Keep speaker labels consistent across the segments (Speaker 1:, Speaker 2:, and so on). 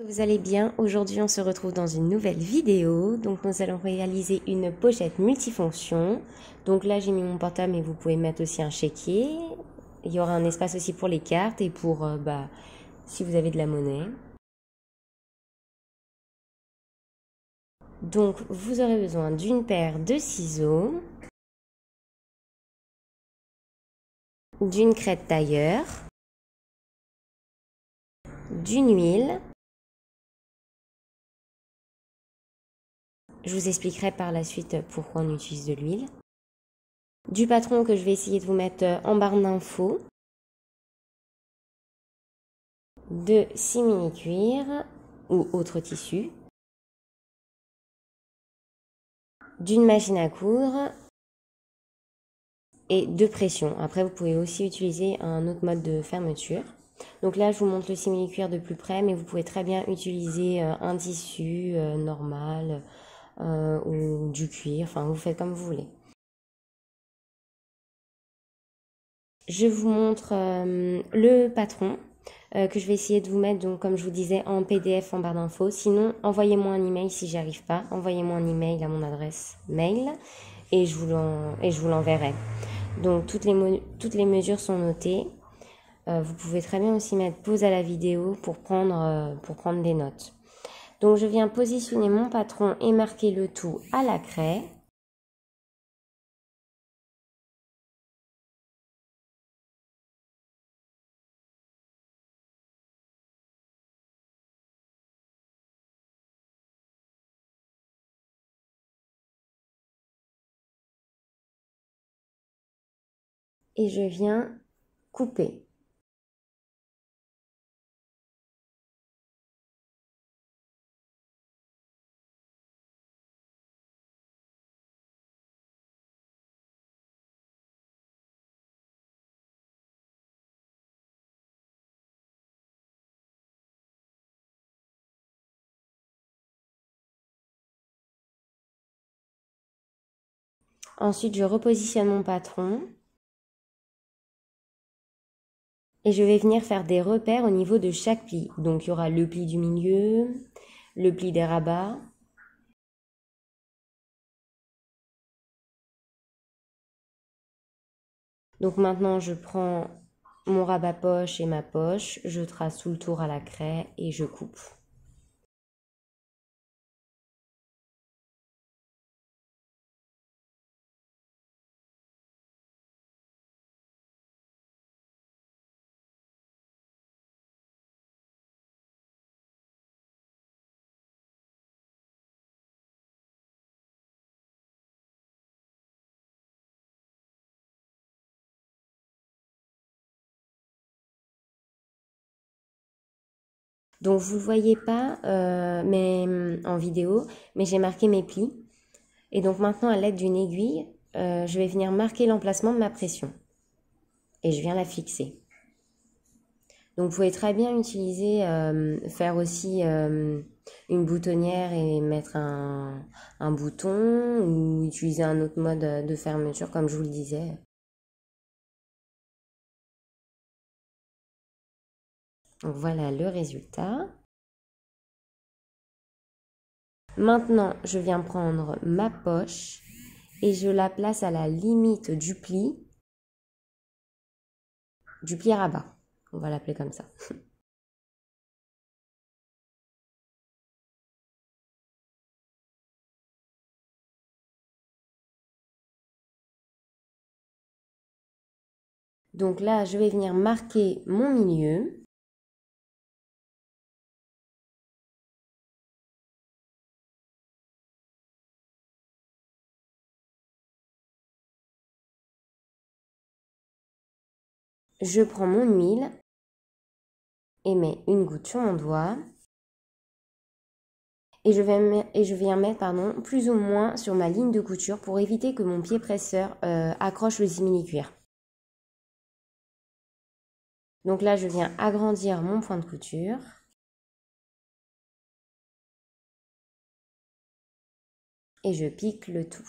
Speaker 1: Vous allez bien? Aujourd'hui, on se retrouve dans une nouvelle vidéo. Donc, nous allons réaliser une pochette multifonction. Donc là, j'ai mis mon portable, mais vous pouvez mettre aussi un chéquier. Il y aura un espace aussi pour les cartes et pour, si vous avez de la monnaie. Donc, vous aurez besoin d'une paire de ciseaux, d'une crête tailleur, d'une huile. Je vous expliquerai par la suite pourquoi on utilise de l'huile. Du patron que je vais essayer de vous mettre en barre d'infos. De simili-cuir ou autre tissu. D'une machine à coudre et de pression. Après, vous pouvez aussi utiliser un autre mode de fermeture. Donc là, je vous montre le simili-cuir de plus près, mais vous pouvez très bien utiliser un tissu normal ou du cuir. Enfin, vous faites comme vous voulez. Je vous montre le patron que je vais essayer de vous mettre, donc comme je vous disais, en PDF en barre d'infos. Sinon, envoyez-moi un email si j'y arrive pas. Envoyez-moi un email à mon adresse mail et je vous l'enverrai. Donc toutes les mesures sont notées. Vous pouvez très bien aussi mettre pause à la vidéo pour prendre des notes. Donc je viens positionner mon patron et marquer le tout à la craie. Et je viens couper. Ensuite, je repositionne mon patron. Et je vais venir faire des repères au niveau de chaque pli. Donc il y aura le pli du milieu, le pli des rabats. Donc maintenant je prends mon rabat poche et ma poche, je trace tout le tour à la craie et je coupe. Donc vous ne le voyez pas mais, en vidéo, mais j'ai marqué mes plis. Et donc maintenant à l'aide d'une aiguille, je vais venir marquer l'emplacement de ma pression. Et je viens la fixer. Donc vous pouvez très bien utiliser, faire aussi une boutonnière et mettre un bouton ou utiliser un autre mode de fermeture comme je vous le disais. Donc voilà le résultat. Maintenant, je viens prendre ma poche et je la place à la limite du pli rabat. On va l'appeler comme ça. Donc là, je vais venir marquer mon milieu. Je prends mon huile et mets une goutte sur mon doigt. Et je viens mettre plus ou moins sur ma ligne de couture pour éviter que mon pied presseur accroche le simili-cuir. Donc là, je viens agrandir mon point de couture. Et je pique le tout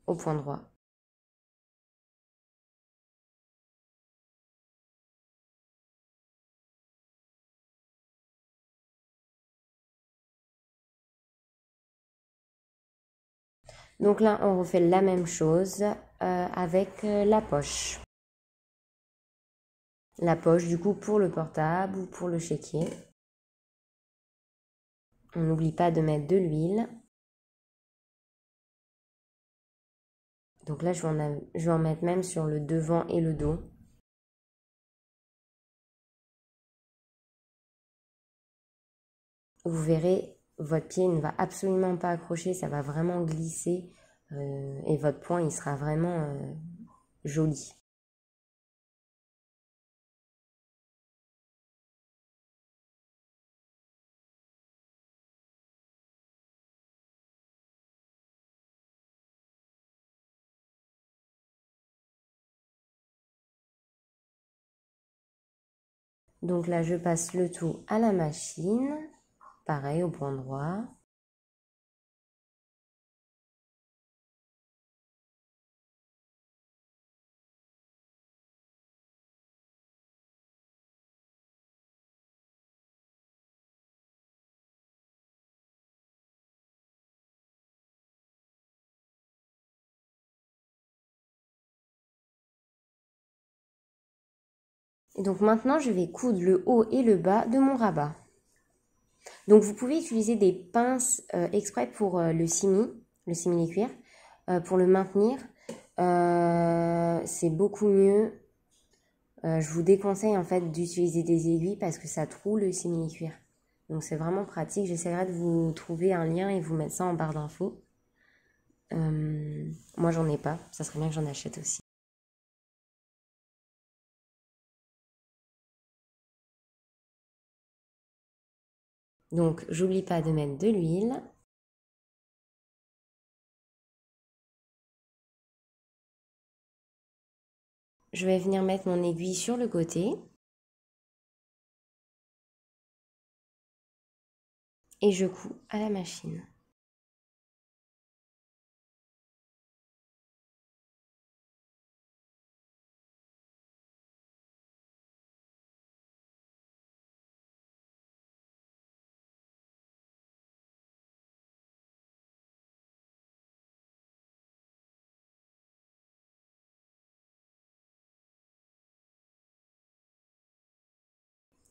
Speaker 1: au point droit. Donc là, on refait la même chose avec la poche. La poche, du coup, pour le portable ou pour le chéquier. On n'oublie pas de mettre de l'huile. Donc là, je vais en mettre même sur le devant et le dos. Vous verrez, votre pied ne va absolument pas accrocher, ça va vraiment glisser et votre poing, il sera vraiment joli. Donc là, je passe le tout à la machine, pareil au point droit. Et donc maintenant, je vais coudre le haut et le bas de mon rabat. Donc vous pouvez utiliser des pinces exprès pour le simili-cuir, pour le maintenir. C'est beaucoup mieux. Je vous déconseille en fait d'utiliser des aiguilles parce que ça troue le simili-cuir. Donc c'est vraiment pratique. J'essaierai de vous trouver un lien et vous mettre ça en barre d'infos. Moi j'en ai pas, ça serait bien que j'en achète aussi. Donc j'oublie pas de mettre de l'huile. Je vais venir mettre mon aiguille sur le côté. Et je couds à la machine.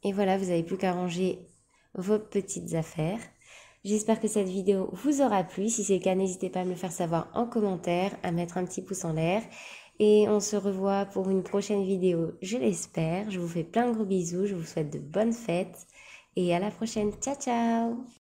Speaker 1: Et voilà, vous n'avez plus qu'à ranger vos petites affaires. J'espère que cette vidéo vous aura plu. Si c'est le cas, n'hésitez pas à me le faire savoir en commentaire, à mettre un petit pouce en l'air. Et on se revoit pour une prochaine vidéo, je l'espère. Je vous fais plein de gros bisous, je vous souhaite de bonnes fêtes. Et à la prochaine, ciao ciao!